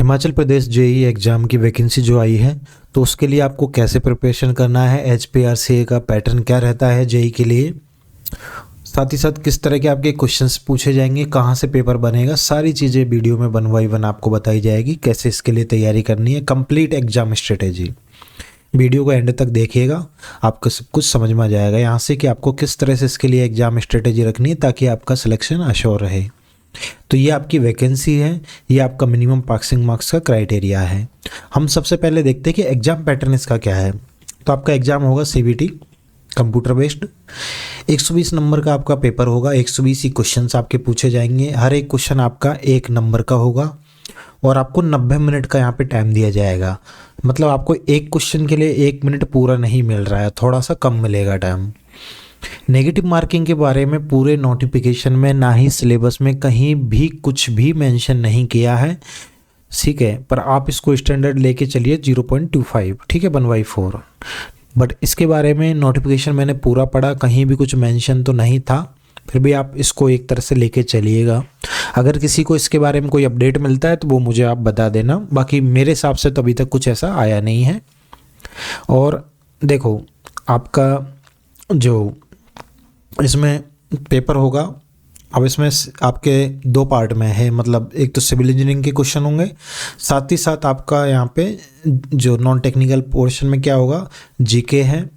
Himachal Pradesh JEE exam की vacancy जो आई है, तो उसके लिए आपको कैसे प्रिपरेशन करना है, एचपीआरसीए का पैटर्न क्या रहता है जेईई के लिए, साथ ही साथ किस तरह के आपके क्वेश्चंस पूछे जाएंगे, कहाँ से पेपर बनेगा, सारी चीज़ें वीडियो में वन बाई वन आपको बताई जाएगी। कैसे इसके लिए तैयारी करनी है, कंप्लीट एग्जाम स्ट्रेटेजी। वीडियो को एंड तक देखिएगा, आपको सब कुछ समझ में आ जाएगा यहाँ से कि आपको किस तरह से इसके लिए एग्जाम स्ट्रेटेजी रखनी है ताकि आपका सिलेक्शन अश्योर रहे। तो ये आपकी वैकेंसी है, ये आपका मिनिमम पासिंग मार्क्स का क्राइटेरिया है। हम सबसे पहले देखते हैं कि एग्ज़ाम पैटर्न इसका क्या है। तो आपका एग्ज़ाम होगा सीबीटी कंप्यूटर बेस्ड, 120 नंबर का आपका पेपर होगा। 120 ही क्वेश्चंस आपके पूछे जाएंगे, हर एक क्वेश्चन आपका 1 नंबर का होगा और आपको 90 मिनट का यहाँ पे टाइम दिया जाएगा। मतलब आपको एक क्वेश्चन के लिए 1 मिनट पूरा नहीं मिल रहा है, थोड़ा सा कम मिलेगा टाइम। नेगेटिव मार्किंग के बारे में पूरे नोटिफिकेशन में ना ही सिलेबस में कहीं भी कुछ भी मेंशन नहीं किया है, ठीक है। पर आप इसको स्टैंडर्ड लेके चलिए 0.25, ठीक है, 1/4। बट इसके बारे में नोटिफिकेशन मैंने पूरा पढ़ा, कहीं भी कुछ मेंशन तो नहीं था, फिर भी आप इसको एक तरह से लेके चलिएगा। अगर किसी को इसके बारे में कोई अपडेट मिलता है तो वो मुझे आप बता देना। बाकी मेरे हिसाब से तो अभी तक कुछ ऐसा आया नहीं है। और देखो, आपका जो इसमें पेपर होगा, अब इसमें आपके 2 पार्ट में है। मतलब एक तो सिविल इंजीनियरिंग के क्वेश्चन होंगे, साथ ही साथ आपका यहाँ पे जो नॉन टेक्निकल पोर्शन में क्या होगा, जीके है,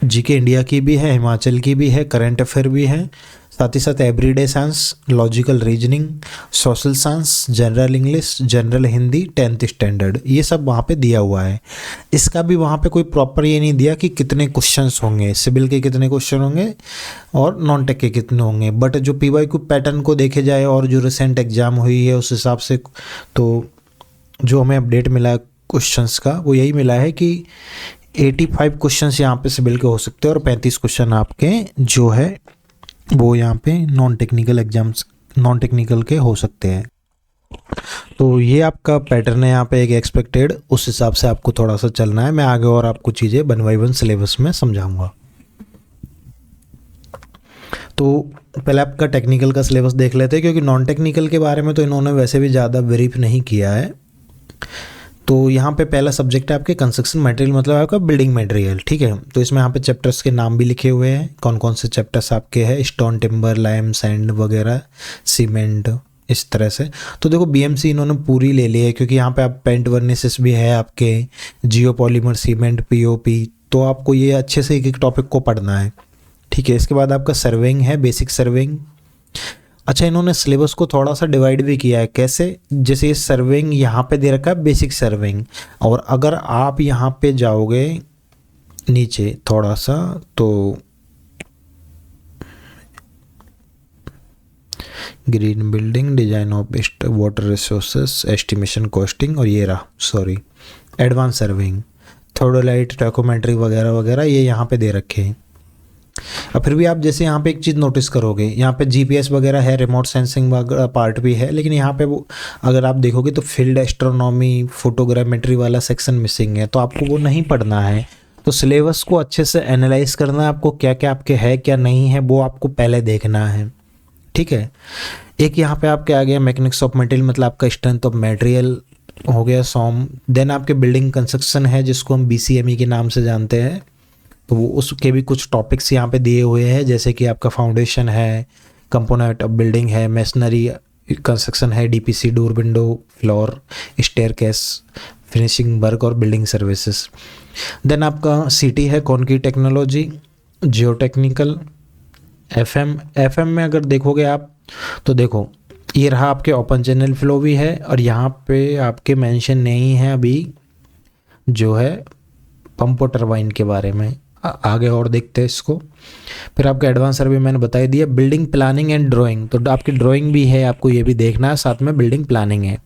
जीके इंडिया की भी है, हिमाचल की भी है, करंट अफेयर भी है, साथ ही साथ everyday science, logical reasoning, social science, general English, general Hindi, 10th standard, ये सब वहाँ पे दिया हुआ है। इसका भी वहाँ पे कोई प्रॉपर ये नहीं दिया कि कितने क्वेश्चंस होंगे, सिविल के कितने क्वेश्चन होंगे और नॉन टेक के कितने होंगे। बट जो पीवाईक्यू पैटर्न को देखे जाए और जो रिसेंट एग्ज़ाम हुई है उस हिसाब से तो जो हमें अपडेट मिला क्वेश्चंस का वो यही मिला है कि 85 क्वेश्चंस यहाँ पे सिविल के हो सकते हैं और 35 क्वेश्चन आपके जो है वो यहाँ पे नॉन टेक्निकल के हो सकते हैं। तो ये आपका पैटर्न है यहाँ पे एक एक्सपेक्टेड, उस हिसाब से आपको थोड़ा सा चलना है। मैं आगे और आपको चीज़ें 1 by 1 सिलेबस में समझाऊंगा। तो पहले आपका टेक्निकल का सिलेबस देख लेते हैं, क्योंकि नॉन टेक्निकल के बारे में तो इन्होंने वैसे भी ज़्यादा ब्रीफ नहीं किया है। तो यहाँ पे पहला सब्जेक्ट है आपके कंस्ट्रक्शन मटेरियल, मतलब आपका बिल्डिंग मटेरियल, ठीक है। तो इसमें यहाँ पे चैप्टर्स के नाम भी लिखे हुए हैं, कौन कौन से चैप्टर्स आपके हैं, स्टोन, टिम्बर, लाइम, सैंड वगैरह, सीमेंट, इस तरह से। तो देखो बीएमसी इन्होंने पूरी ले ली है, क्योंकि यहाँ पे आप पेंट वर्निसेस भी है आपके, जियोपॉलीमर, सीमेंट, पीओपी। तो आपको ये अच्छे से एक एक टॉपिक को पढ़ना है, ठीक है। इसके बाद आपका सर्वेइंग है, बेसिक सर्वेइंग। अच्छा, इन्होंने सिलेबस को थोड़ा सा डिवाइड भी किया है। कैसे? जैसे ये सर्वेइंग यहाँ पे दे रखा है बेसिक सर्वेइंग, और अगर आप यहाँ पे जाओगे नीचे थोड़ा सा तो green building, design of water resources, estimation, costing, और ये रहा एडवांस सर्वेइंग, थोडोलाइट, डॉक्यूमेंट्री वगैरह वगैरह, ये यहाँ पे दे रखे हैं। अब फिर भी आप जैसे यहाँ पे एक चीज़ नोटिस करोगे, यहाँ पे जीपीएस वगैरह है, रिमोट सेंसिंग वगैरह पार्ट भी है, लेकिन यहाँ पे वो अगर आप देखोगे तो फील्ड एस्ट्रोनॉमी, फोटोग्रामेट्री वाला सेक्शन मिसिंग है, तो आपको वो नहीं पढ़ना है। तो सिलेबस को अच्छे से एनालाइज करना है आपको, क्या क्या आपके है क्या नहीं है वो आपको पहले देखना है, ठीक है। एक यहाँ पे आपके आ गया मैकेनिक्स ऑफ मटेरियल, मतलब आपका स्ट्रेंथ ऑफ मटेरियल हो गया, सॉम। देन आपके बिल्डिंग कंस्ट्रक्शन है, जिसको हम BCME के नाम से जानते हैं। तो वो उसके भी कुछ टॉपिक्स यहाँ पे दिए हुए हैं, जैसे कि आपका फाउंडेशन है, कंपोनेंट ऑफ बिल्डिंग है, मेसनरी कंस्ट्रक्शन है, DPC, door, window, floor, staircase, finishing work और बिल्डिंग सर्विसेज। देन आपका CT है, कॉन्क्रीट टेक्नोलॉजी, जियोटेक्निकल, FM में अगर देखोगे आप तो देखो ये रहा आपके ओपन चैनल फ्लो भी है, और यहाँ पे आपके मेंशन नहीं है अभी जो है पंप टरबाइन के बारे में, आगे और देखते हैं इसको। फिर आपका एडवांस सर्वे मैंने बता दिया, बिल्डिंग प्लानिंग एंड ड्राइंग, तो आपकी ड्राइंग भी है, आपको ये भी देखना है, साथ में बिल्डिंग प्लानिंग है।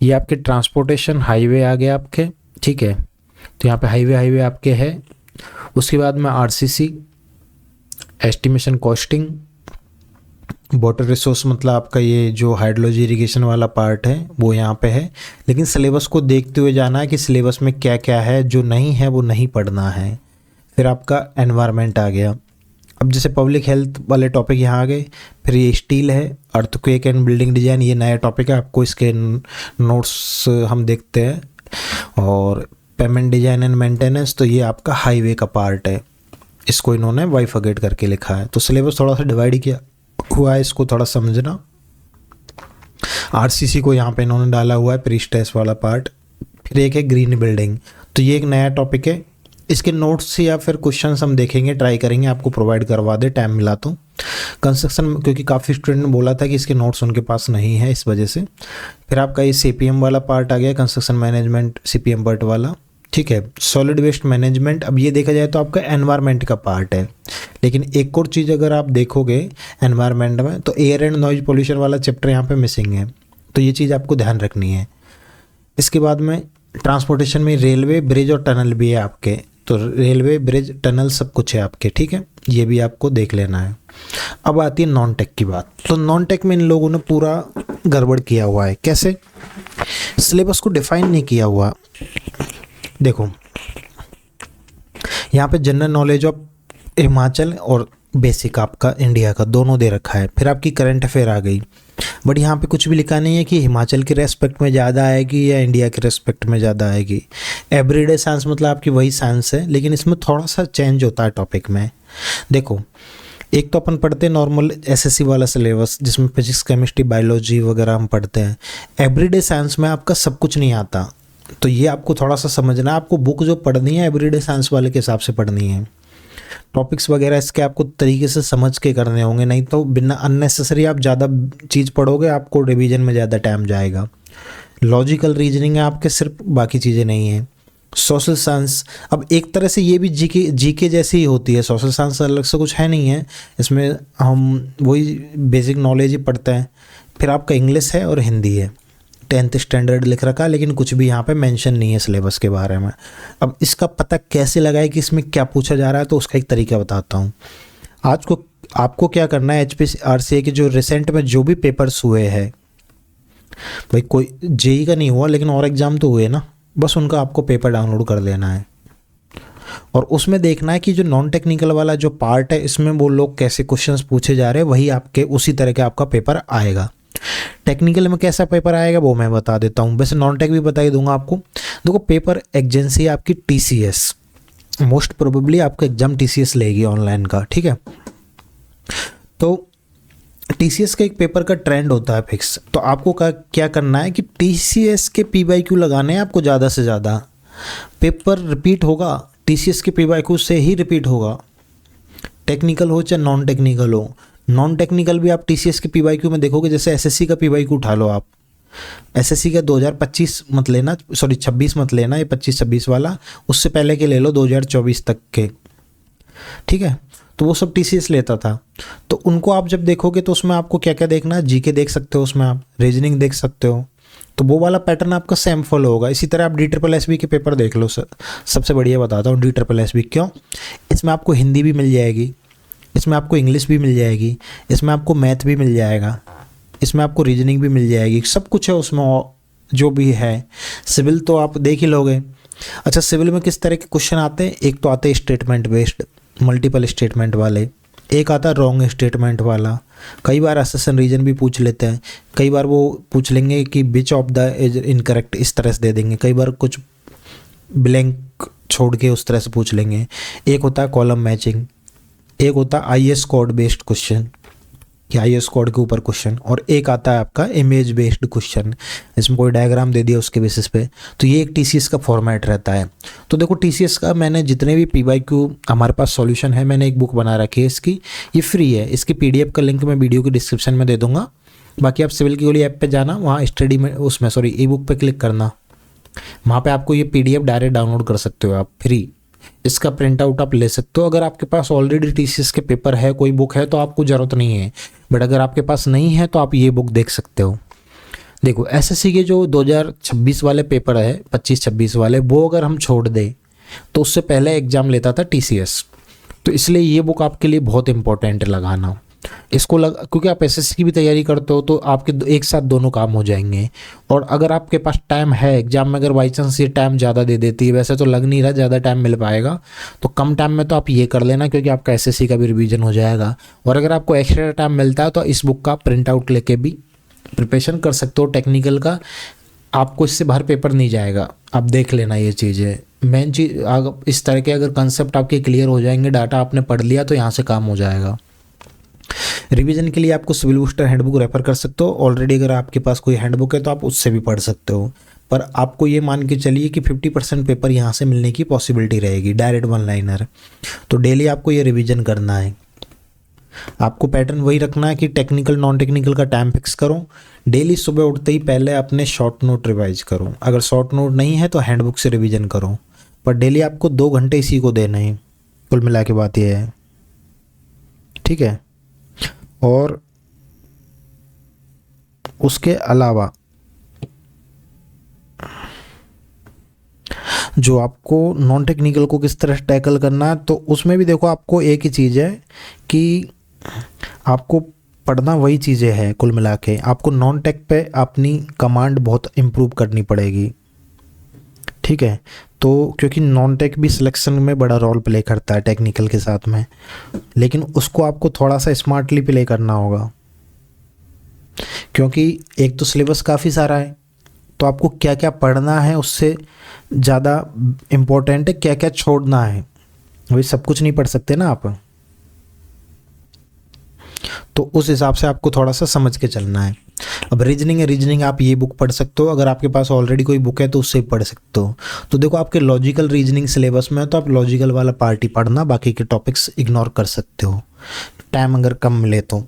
ये आपके ट्रांसपोर्टेशन, हाईवे आ गए आपके, ठीक है। तो यहाँ पे हाईवे आपके है। उसके बाद में RCC, estimation, costing, water resource, मतलब आपका ये जो हाइड्रोलॉजी इरिगेशन वाला पार्ट है वो यहाँ पे है। लेकिन सिलेबस को देखते हुए जाना है कि सिलेबस में क्या क्या है, जो नहीं है वो नहीं पढ़ना है। फिर आपका एनवायरनमेंट आ गया। अब जैसे पब्लिक हेल्थ वाले टॉपिक यहाँ आ गए, फिर ये स्टील है, अर्थक्वेक एंड बिल्डिंग डिजाइन, ये नया टॉपिक है, आपको इसके नोट्स हम देखते हैं। और पेमेंट डिजाइन एंड मेंटेनेंस, तो ये आपका हाईवे का पार्ट है, इसको इन्होंने बाइफरकेट करके लिखा है। तो सिलेबस थोड़ा सा डिवाइड किया हुआ है, इसको थोड़ा समझना। आरसीसी को यहाँ पे इन्होंने डाला हुआ है, प्री स्ट्रेस वाला पार्ट। फिर एक है ग्रीन बिल्डिंग, तो ये एक नया टॉपिक है, इसके नोट्स या फिर क्वेश्चंस हम देखेंगे, ट्राई करेंगे आपको प्रोवाइड करवा दे टाइम मिला तो। कंस्ट्रक्शन, क्योंकि काफ़ी स्टूडेंट ने बोला था कि इसके नोट्स उनके पास नहीं है, इस वजह से। फिर आपका ये सीपीएम वाला पार्ट आ गया, कंस्ट्रक्शन मैनेजमेंट सीपीएम पार्ट वाला, ठीक है। सॉलिड वेस्ट मैनेजमेंट, अब ये देखा जाए तो आपका एनवायरनमेंट का पार्ट है, लेकिन एक और चीज़ अगर आप देखोगे एनवायरनमेंट में, तो एयर एंड नॉइज पोल्यूशन वाला चैप्टर यहाँ पे मिसिंग है, तो ये चीज़ आपको ध्यान रखनी है। इसके बाद में ट्रांसपोर्टेशन में रेलवे, ब्रिज और टनल भी है आपके, तो रेलवे, ब्रिज, टनल सब कुछ है आपके, ठीक है, ये भी आपको देख लेना है। अब आती है नॉन टेक की बात। तो नॉन टेक में इन लोगों ने पूरा गड़बड़ किया हुआ है। कैसे? सिलेबस को डिफाइन नहीं किया हुआ। देखो यहाँ पे जनरल नॉलेज ऑफ हिमाचल और बेसिक आपका इंडिया का दोनों दे रखा है। फिर आपकी करंट अफेयर आ गई, बट यहाँ पे कुछ भी लिखा नहीं है कि हिमाचल के रेस्पेक्ट में ज़्यादा आएगी या इंडिया के रेस्पेक्ट में ज़्यादा आएगी। एवरीडे साइंस मतलब आपकी वही साइंस है, लेकिन इसमें थोड़ा सा चेंज होता है टॉपिक में। देखो, एक तो अपन पढ़ते हैं नॉर्मल एसएससी वाला सिलेबस, जिसमें फिजिक्स, केमिस्ट्री, बायोलॉजी वगैरह हम पढ़ते हैं। एवरीडे साइंस में आपका सब कुछ नहीं आता, तो ये आपको थोड़ा सा समझना है। आपको बुक जो पढ़नी है एवरीडे साइंस वाले के हिसाब से पढ़नी है। टॉपिक्स वगैरह इसके आपको तरीके से समझ के करने होंगे, नहीं तो बिना अननेसेसरी आप ज़्यादा चीज़ पढ़ोगे, आपको रिवीजन में ज़्यादा टाइम जाएगा। लॉजिकल रीजनिंग है आपके सिर्फ, बाकी चीज़ें नहीं है। सोशल साइंस, अब एक तरह से ये भी जीके जैसी ही होती है। सोशल साइंस अलग से कुछ है नहीं है, इसमें हम वही बेसिक नॉलेज ही पढ़ते हैं। फिर आपका इंग्लिश है और हिंदी है, 10th स्टैंडर्ड लिख रखा है, लेकिन कुछ भी यहाँ पे मेंशन नहीं है सिलेबस के बारे में। अब इसका पता कैसे लगाए कि इसमें क्या पूछा जा रहा है, तो उसका एक तरीका बताता हूँ। आज को आपको क्या करना है, HPRCA के जो रिसेंट में जो भी पेपर्स हुए हैं, भाई कोई जेई का नहीं हुआ लेकिन और एग्ज़ाम तो हुए ना, बस उनका आपको पेपर डाउनलोड कर लेना है और उसमें देखना है कि जो नॉन टेक्निकल वाला जो पार्ट है, इसमें वो लोग कैसे क्वेश्चंस पूछे जा रहे हैं, वही आपके उसी तरह का आपका पेपर आएगा। टेक्निकल में कैसा पेपर आएगा वो मैं बता देता हूँ, वैसे नॉन टेक भी बता ही दूंगा आपको। देखो, पेपर एजेंसी है आपकी TCS, मोस्ट प्रोबेबली आपका एग्जाम TCS लेगी ऑनलाइन का, ठीक है। तो TCS का एक पेपर का ट्रेंड होता है फिक्स, तो आपको क्या करना है कि TCS के PYQ लगाने हैं आपको ज़्यादा से ज़्यादा। पेपर रिपीट होगा, TCS के PYQ से ही रिपीट होगा, टेक्निकल हो चाहे नॉन टेक्निकल हो। नॉन टेक्निकल भी आप TCS के PYQ में देखोगे, जैसे SSC का PYQ उठा लो आप, SSC का 2025 मत लेना, सॉरी 26 मत लेना, ये 25-26 वाला, उससे पहले के ले लो 2024 तक के, ठीक है। तो वो सब TCS लेता था, तो उनको आप जब देखोगे तो उसमें आपको क्या क्या देखना है, जीके देख सकते हो, उसमें आप रीजनिंग देख सकते हो, तो वो वाला पैटर्न आपका सेम फॉलो होगा। इसी तरह आप DSSB के पेपर देख लो सर, सबसे बढ़िया बताता हूँ DSSB। क्यों? इसमें आपको हिंदी भी मिल जाएगी, इसमें आपको इंग्लिश भी मिल जाएगी, इसमें आपको मैथ भी मिल जाएगा, इसमें आपको रीजनिंग भी मिल जाएगी, सब कुछ है उसमें जो भी है। सिविल तो आप देख ही लोगे। अच्छा, सिविल में किस तरह के क्वेश्चन आते हैं? एक तो आते हैं स्टेटमेंट बेस्ड, मल्टीपल स्टेटमेंट वाले, एक आता है रॉन्ग स्टेटमेंट वाला, कई बार असर्शन रीजन भी पूछ लेते हैं, कई बार वो पूछ लेंगे कि which of the is incorrect, इस तरह से दे देंगे, कई बार कुछ ब्लैंक छोड़ के उस तरह से पूछ लेंगे। एक होता है कॉलम मैचिंग, एक होता है IS कोड बेस्ड क्वेश्चन कि IS कोड के ऊपर क्वेश्चन, और एक आता है आपका इमेज बेस्ड क्वेश्चन, इसमें कोई डायग्राम दे दिया उसके बेसिस पे। तो ये एक TCS का फॉर्मेट रहता है। तो देखो, TCS का मैंने जितने भी PYQ हमारे पास सॉल्यूशन है, मैंने एक बुक बना रखी है इसकी, ये फ्री है, इसकी PDF का लिंक मैं वीडियो की डिस्क्रिप्शन में दे दूंगा। बाकी आप सिविल की गोली ऐप पे जाना, वहाँ स्टडी में उसमें ई बुक पे क्लिक करना, वहाँ पे आपको ये PDF डायरेक्ट डाउनलोड कर सकते हो आप फ्री। इसका प्रिंट आउट आप ले सकते हो। अगर आपके पास ऑलरेडी TCS के पेपर है, कोई बुक है, तो आपको ज़रूरत नहीं है, बट अगर आपके पास नहीं है तो आप ये बुक देख सकते हो। देखो, SSC के जो 2026 वाले पेपर है, 25-26 वाले, वो अगर हम छोड़ दें तो उससे पहले एग्ज़ाम लेता था TCS, तो इसलिए ये बुक आपके लिए बहुत इंपॉर्टेंट लगाना। इसको क्योंकि आप एसएससी की भी तैयारी करते हो तो आपके एक साथ दोनों काम हो जाएंगे। और अगर आपके पास टाइम है एग्जाम में, अगर बाई चांस ये टाइम ज़्यादा दे देती है, वैसे तो लग नहीं रहा ज़्यादा टाइम मिल पाएगा, तो कम टाइम में तो आप ये कर लेना क्योंकि आपका एसएससी का भी रिवीजन हो जाएगा। और अगर आपको एक्स्ट्रा टाइम मिलता है तो इस बुक का प्रिंट आउट लेके भी प्रिपरेशन कर सकते हो टेक्निकल का, आपको इससे बाहर पेपर नहीं जाएगा। आप देख लेना ये चीज़ें, मेन चीज़ इस तरह के अगर कंसेप्ट आपके क्लियर हो जाएंगे, डाटा आपने पढ़ लिया तो यहाँ से काम हो जाएगा। रिवीजन के लिए आपको सिविल बूस्टर हैंडबुक रेफर कर सकते हो। ऑलरेडी अगर आपके पास कोई हैंडबुक है तो आप उससे भी पढ़ सकते हो, पर आपको ये मान के चलिए कि 50% पेपर यहाँ से मिलने की पॉसिबिलिटी रहेगी, डायरेक्ट वन लाइनर। तो डेली आपको ये रिवीजन करना है। आपको पैटर्न वही रखना है कि टेक्निकल नॉन टेक्निकल का टाइम फिक्स करो। डेली सुबह उठते ही पहले अपने शॉर्ट नोट रिवाइज करो, अगर शॉर्ट नोट नहीं है तो हैंडबुक से रिवीजन करो, पर डेली आपको 2 घंटे इसी को देना है। कुल मिला के बात यह है, ठीक है। और उसके अलावा जो आपको नॉन टेक्निकल को किस तरह टैकल करना है, तो उसमें भी देखो आपको एक ही चीज़ है कि आपको पढ़ना वही चीज़ें हैं। कुल मिला के आपको नॉन टेक पे अपनी कमांड बहुत इम्प्रूव करनी पड़ेगी, ठीक है। तो क्योंकि नॉन टेक भी सिलेक्शन में बड़ा रोल प्ले करता है टेक्निकल के साथ में, लेकिन उसको आपको थोड़ा सा स्मार्टली प्ले करना होगा, क्योंकि एक तो सिलेबस काफ़ी सारा है, तो आपको क्या क्या पढ़ना है उससे ज़्यादा इम्पोर्टेंट है क्या क्या छोड़ना है। वही सब कुछ नहीं पढ़ सकते ना आप, तो उस हिसाब से आपको थोड़ा सा समझ के चलना है। अब रीजनिंग है, रीजनिंग आप ये बुक पढ़ सकते हो, अगर आपके पास ऑलरेडी कोई बुक है तो उससे पढ़ सकते हो। तो देखो आपके लॉजिकल रीजनिंग सिलेबस में है तो आप लॉजिकल वाला पार्ट ही पढ़ना, बाकी के टॉपिक्स इग्नोर कर सकते हो टाइम अगर कम मिले तो।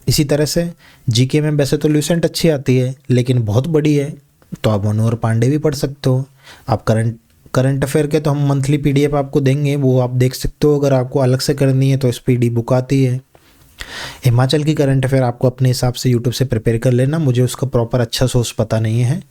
इसी तरह से जीके में वैसे तो ल्यूसेंट अच्छी आती है लेकिन बहुत बड़ी है, तो आप मनोहर पांडे भी पढ़ सकते हो। आप करंट अफेयर के तो हम मंथली पीडीएफ आपको देंगे, वो आप देख सकते हो। अगर आपको अलग से करनी है तो स्पीडी बुक आती है। हिमाचल की करंट अफेयर आपको अपने हिसाब से यूट्यूब से प्रिपेयर कर लेना, मुझे उसका प्रॉपर अच्छा सोर्स पता नहीं है।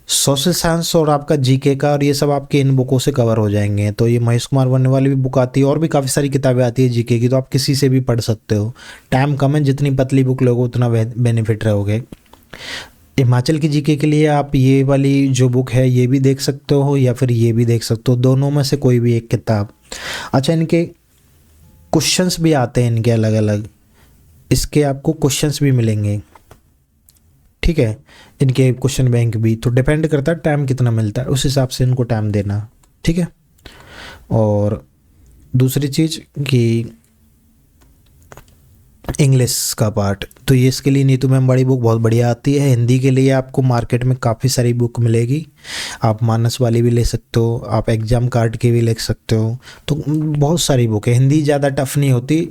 सोशल साइंस और आपका जीके का और ये सब आपके इन बुकों से कवर हो जाएंगे। तो ये महेश कुमार वर्मा वाली भी बुक आती है, और भी काफ़ी सारी किताबें आती है जीके की, तो आप किसी से भी पढ़ सकते हो। टाइम कम है, जितनी पतली बुक लोगे उतना बेनिफिट रहोगे। हिमाचल की जीके के लिए आप ये वाली जो बुक है ये भी देख सकते हो या फिर ये भी देख सकते हो, दोनों में से कोई भी एक किताब। अच्छा, इनके क्वेश्चंस भी आते हैं इनके अलग अलग, इसके आपको क्वेश्चंस भी मिलेंगे, ठीक है। इनके क्वेश्चन बैंक भी, तो डिपेंड करता है टाइम कितना मिलता है, उस हिसाब से इनको टाइम देना, ठीक है। और दूसरी चीज़ कि इंग्लिश का पार्ट, तो ये इसके लिए नीतू मैम बड़ी बुक बहुत बढ़िया आती है। हिंदी के लिए आपको मार्केट में काफ़ी सारी बुक मिलेगी, आप मानस वाली भी ले सकते हो, आप एग्ज़ाम कार्ड की भी ले सकते हो, तो बहुत सारी बुक है। हिंदी ज़्यादा टफ नहीं होती,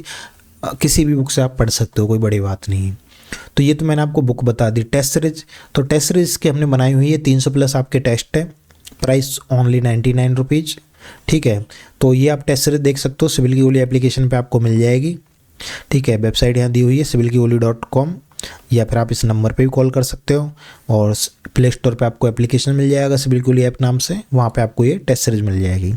किसी भी बुक से आप पढ़ सकते हो, कोई बड़ी बात नहीं। तो ये तो मैंने आपको बुक बता दी। टेस्ट सीरीज, तो टेस्ट सीरीज की हमने बनाई हुई है, 300 प्लस आपके टेस्ट है, प्राइस ओनली 99 रुपीज़, ठीक है। तो ये आप टेस्ट सीरीज देख सकते हो, सिविल की गोली एप्लीकेशन पे आपको मिल जाएगी, ठीक है। वेबसाइट यहाँ दी हुई है civilkigoli.com, या फिर आप इस नंबर पे भी कॉल कर सकते हो, और प्ले स्टोर पे आपको एप्लीकेशन मिल जाएगा सिविल की गोली ऐप नाम से, वहाँ पे आपको ये टेस्ट सीरीज मिल जाएगी।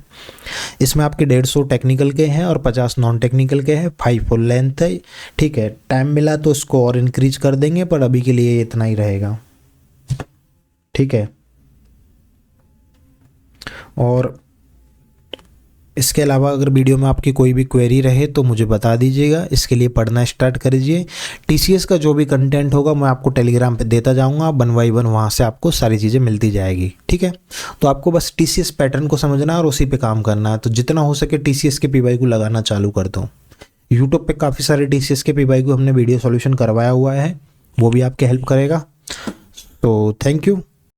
इसमें आपके 150 टेक्निकल के हैं और 50 नॉन टेक्निकल के हैं, 5 फुल लेंथ है, ठीक है। टाइम मिला तो इसको और इंक्रीज कर देंगे, पर अभी के लिए इतना ही रहेगा, ठीक है। और इसके अलावा अगर वीडियो में आपकी कोई भी क्वेरी रहे तो मुझे बता दीजिएगा, इसके लिए पढ़ना स्टार्ट करिए। टीसीएस का जो भी कंटेंट होगा मैं आपको टेलीग्राम पे देता जाऊंगा, 1 बाय 1 वहाँ से आपको सारी चीज़ें मिलती जाएगी, ठीक है। तो आपको बस टीसीएस पैटर्न को समझना है और उसी पे काम करना है। तो जितना हो सके टीसीएस के पीवाई को लगाना चालू कर दो। यूट्यूब पे काफ़ी सारे टीसीएस के पीवाई को हमने वीडियो सॉल्यूशन करवाया हुआ है, वो भी आपके हेल्प करेगा। तो थैंक यू।